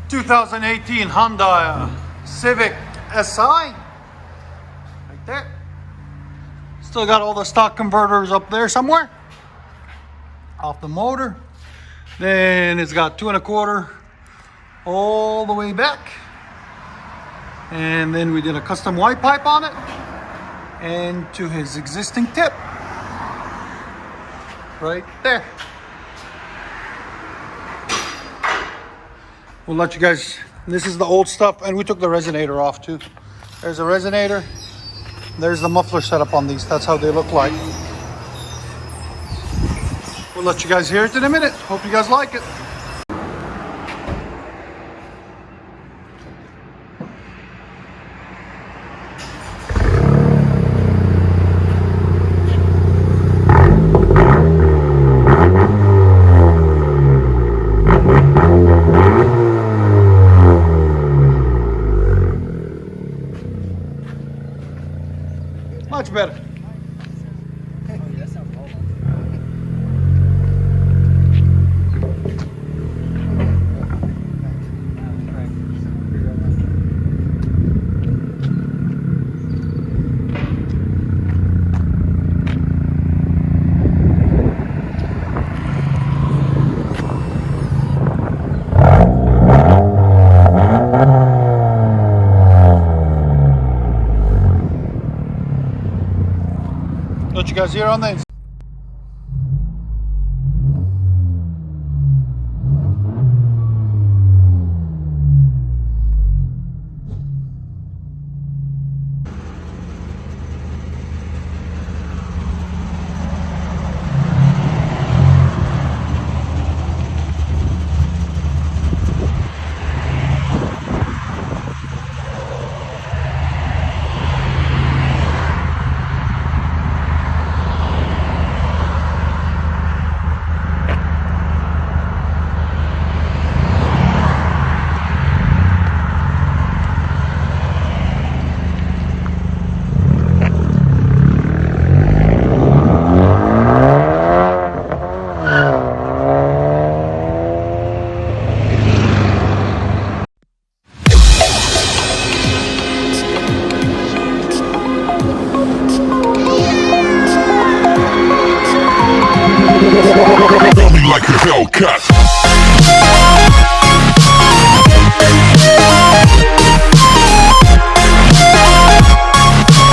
2018 Honda Civic SI. Right there. Still got all the stock converters up there somewhere. Off the motor. Then it's got 2 1/4 all the way back. And then we did a custom white pipe on it. And to his existing tip. Right there. We'll let you guys, this is the old stuff, and we took the resonator off too. There's a resonator. There's the muffler setup on these. That's how they look like. We'll let you guys hear it in a minute. Hope you guys like it. Much better. What you guys hear on these? Like a Hellcat.